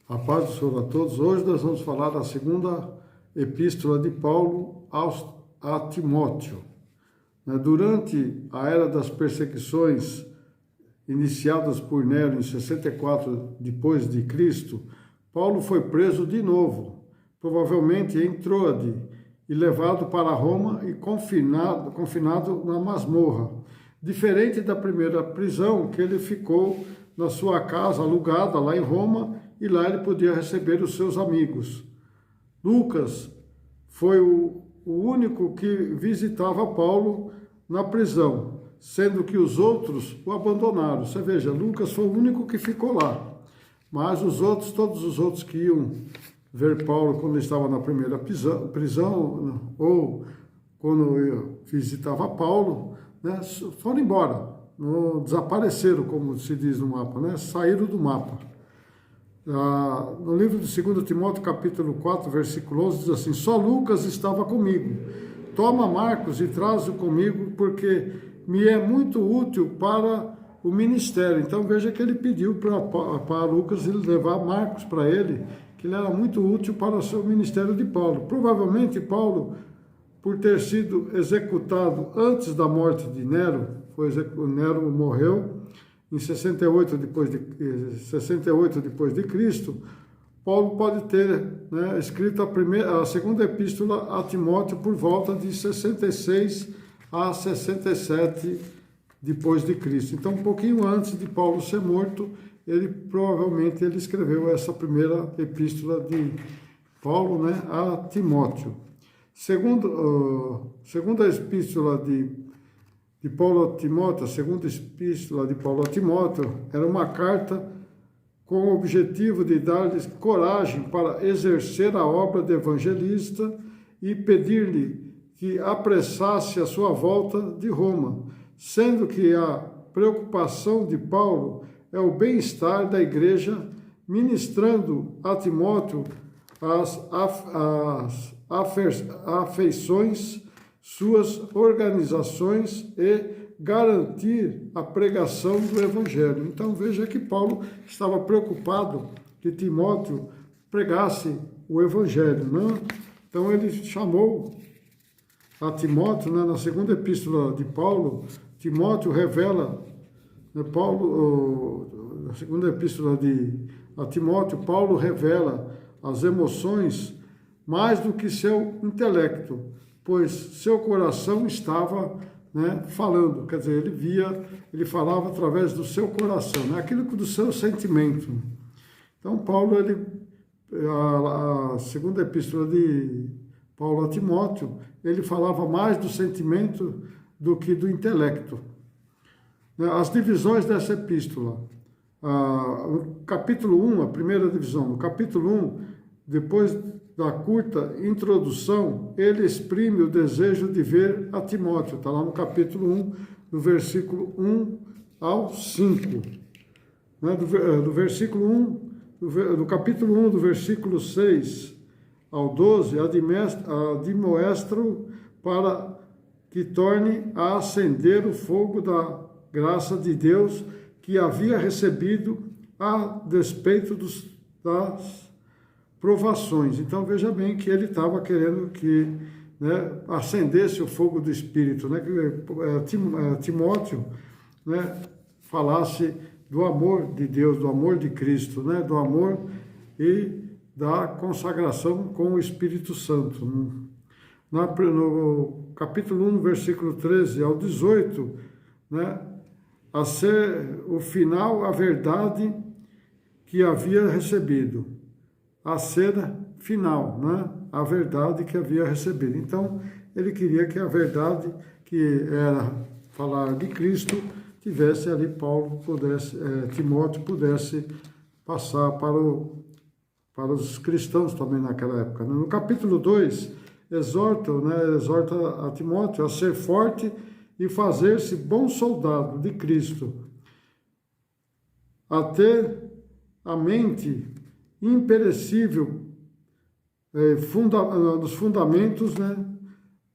A paz do Senhor a todos. Hoje nós vamos falar da segunda epístola de Paulo a Timóteo. Durante a era das perseguições iniciadas por Nero em 64 depois de Cristo, Paulo foi preso de novo, provavelmente em Troade, e levado para Roma e confinado na masmorra. Diferente da primeira prisão, que ele ficou na sua casa alugada lá em Roma, e lá ele podia receber os seus amigos. Lucas foi o único que visitava Paulo na prisão, sendo que os outros o abandonaram. Você veja, Lucas foi o único que ficou lá, mas todos os outros que iam ver Paulo quando estava na primeira prisão ou quando visitava Paulo, foram embora, desapareceram, como se diz no mapa, saíram do mapa. No livro de 2 Timóteo, capítulo 4, versículo 11, diz assim: só Lucas estava comigo. Toma Marcos e traze-o comigo, porque me é muito útil para o ministério. Então veja que ele pediu para Lucas levar Marcos para ele, que ele era muito útil para o seu ministério de Paulo. Provavelmente Paulo, por ter sido executado antes da morte de Nero, Nero morreu em 68 depois de Cristo, Paulo pode ter escrito a segunda epístola a Timóteo por volta de 66 a 67 depois de Cristo. Então, um pouquinho antes de Paulo ser morto, provavelmente ele escreveu essa primeira epístola de Paulo, a Timóteo. Segunda epístola de Paulo a Timóteo, a segunda epístola de Paulo a Timóteo, era uma carta com o objetivo de dar-lhes coragem para exercer a obra de evangelista e pedir-lhe que apressasse a sua volta de Roma, sendo que a preocupação de Paulo é o bem-estar da igreja, ministrando a Timóteo as afeições, suas organizações e garantir a pregação do Evangelho. Então veja que Paulo estava preocupado que Timóteo pregasse o Evangelho. Então ele chamou a Timóteo, na segunda epístola de Paulo, Timóteo revela, na segunda epístola a Timóteo, Paulo revela as emoções mais do que seu intelecto, pois seu coração estava falando, quer dizer, ele falava através do seu coração, aquilo do seu sentimento. Então, Paulo, a segunda epístola de Paulo a Timóteo, ele falava mais do sentimento do que do intelecto. As divisões dessa epístola, no capítulo 1, a primeira divisão, no capítulo 1, depois da curta introdução, ele exprime o desejo de ver a Timóteo. Está lá no capítulo 1, do versículo 1 ao 5. Do capítulo 1, do versículo 6 ao 12, admoesta-o para que torne a acender o fogo da graça de Deus que havia recebido a despeito das provações. Então veja bem que ele estava querendo que acendesse o fogo do Espírito, que Timóteo falasse do amor de Deus, do amor de Cristo, do amor e da consagração com o Espírito Santo. No capítulo 1, versículo 13 ao 18, a ser o final a verdade que havia recebido. A ser final, a verdade que havia recebido. Então, ele queria que a verdade, que era falar de Cristo, tivesse ali, Timóteo pudesse passar para os cristãos também naquela época. No capítulo 2, exorta a Timóteo a ser forte e fazer-se bom soldado de Cristo, a ter a mente imperecível dos fundamentos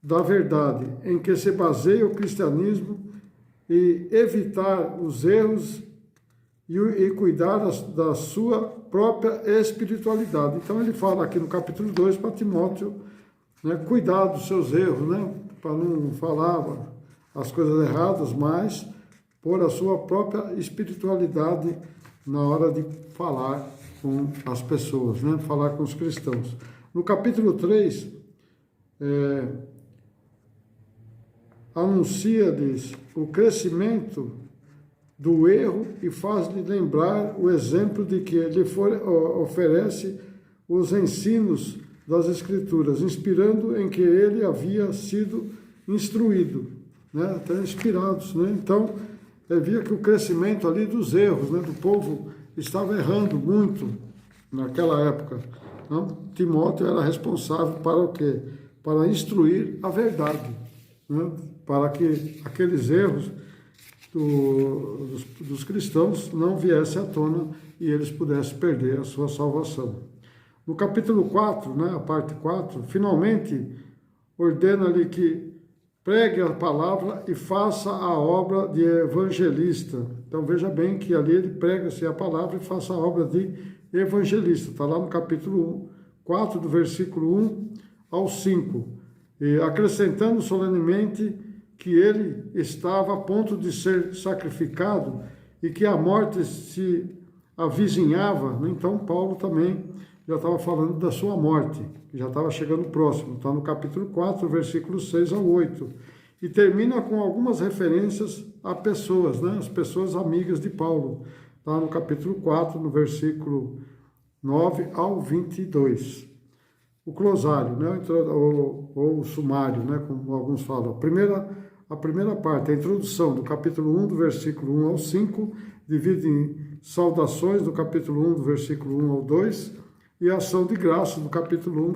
da verdade em que se baseia o cristianismo e evitar os erros e cuidar da sua própria espiritualidade. Então ele fala aqui no capítulo 2 para Timóteo, né, cuidar dos seus erros, né, para não falar as coisas erradas, mas pôr a sua própria espiritualidade na hora de falar com as pessoas, né, falar com os cristãos. No capítulo 3, anuncia-lhes o crescimento do erro e faz-lhe lembrar o exemplo de que ele oferece os ensinos das Escrituras, inspirando em que ele havia sido instruído, né? Até inspirados, né? Então, via que o crescimento ali dos erros, né, do povo estava errando muito naquela época. Então, Timóteo era responsável para o quê? Para instruir a verdade, né? Para que aqueles erros dos cristãos não viessem à tona e eles pudessem perder a sua salvação. No capítulo 4, né, a parte 4, finalmente ordena-lhe que pregue a palavra e faça a obra de evangelista. Então veja bem que ali ele prega-se a palavra e faça a obra de evangelista. Está lá no capítulo 4, do versículo 1 ao 5. E acrescentando solenemente que ele estava a ponto de ser sacrificado e que a morte se avizinhava. Então Paulo também já estava falando da sua morte, que já estava chegando próximo. Está no capítulo 4, versículos 6 ao 8. E termina com algumas referências a pessoas, né? As pessoas amigas de Paulo. Está no capítulo 4, no versículo 9 ao 22. O glosário, né? ou o sumário, né? Como alguns falam. A primeira parte, a introdução do capítulo 1, do versículo 1 ao 5, divide em saudações do capítulo 1, do versículo 1 ao 2, e a ação de graça do capítulo 1,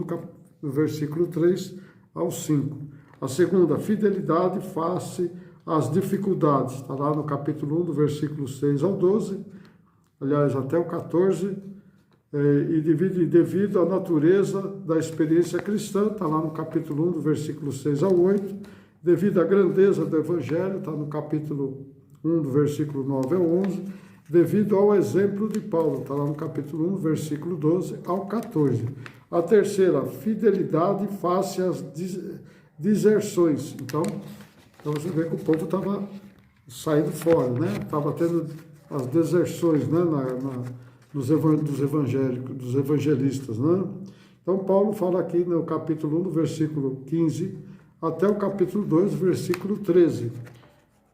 do versículo 3 ao 5. A segunda, fidelidade face às dificuldades, está lá no capítulo 1, do versículo 6 ao 12, aliás, até o 14, e divide devido à natureza da experiência cristã, está lá no capítulo 1, do versículo 6 ao 8, devido à grandeza do Evangelho, está no capítulo 1, do versículo 9 ao 11, devido ao exemplo de Paulo, está lá no capítulo 1, versículo 12 ao 14. A terceira, fidelidade face às deserções. Então você vê que o povo estava saindo fora, né? Estava tendo as deserções, né? Dos evangélicos, dos evangelistas, né? Então Paulo fala aqui no capítulo 1, do versículo 15 até o capítulo 2, versículo 13,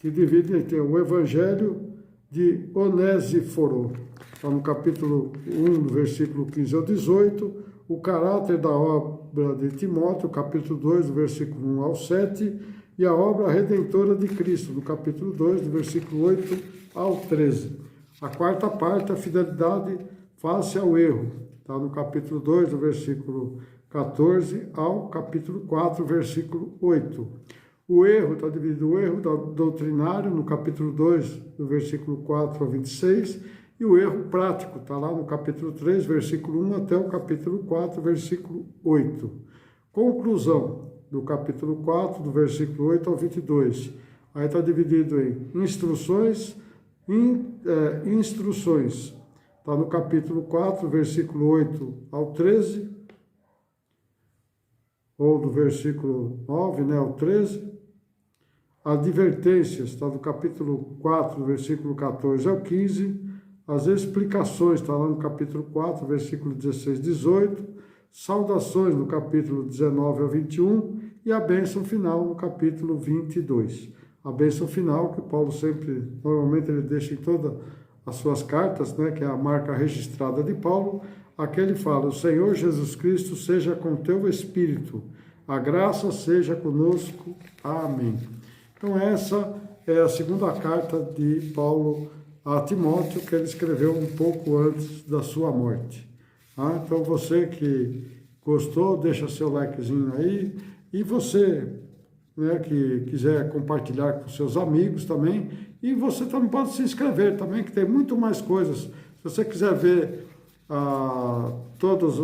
que divide entre o evangelho de Onésiforo, está no capítulo 1, do versículo 15 ao 18, o caráter da obra de Timóteo, capítulo 2, do versículo 1 ao 7, e a obra redentora de Cristo, no capítulo 2, do versículo 8 ao 13. A quarta parte, a fidelidade face ao erro, está no capítulo 2, do versículo 14 ao capítulo 4, versículo 8. O erro, está dividido o erro doutrinário, no capítulo 2, do versículo 4 ao 26, e o erro prático, está lá no capítulo 3, versículo 1 até o capítulo 4, versículo 8. Conclusão do capítulo 4, do versículo 8 ao 22. Aí está dividido em instruções, está no capítulo 4, versículo 8 ao 13, ou do versículo 9, né, ao 13. Advertências, está no capítulo 4, versículo 14 ao 15. As explicações, está lá no capítulo 4, versículo 16 e 18. Saudações, no capítulo 19 ao 21. E a bênção final, no capítulo 22. A bênção final, que Paulo sempre, normalmente ele deixa em todas as suas cartas, né, que é a marca registrada de Paulo. Aqui ele fala: o Senhor Jesus Cristo seja com teu espírito. A graça seja conosco. Amém. Então essa é a segunda carta de Paulo a Timóteo, que ele escreveu um pouco antes da sua morte. Então você que gostou, deixa seu likezinho aí. E você, né, que quiser compartilhar com seus amigos também. E você também pode se inscrever também, que tem muito mais coisas. Se você quiser ver todos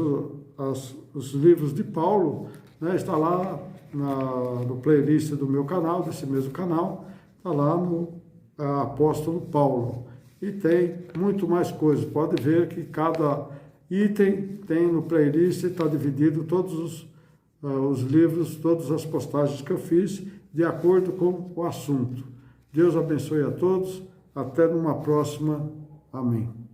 os livros de Paulo, né, está lá no playlist do meu canal, desse mesmo canal, está lá no Apóstolo Paulo. e tem muito mais coisas. Pode ver que cada item tem no playlist, está dividido todos os livros, todas as postagens que eu fiz, de acordo com o assunto. Deus abençoe a todos. Até numa próxima. Amém.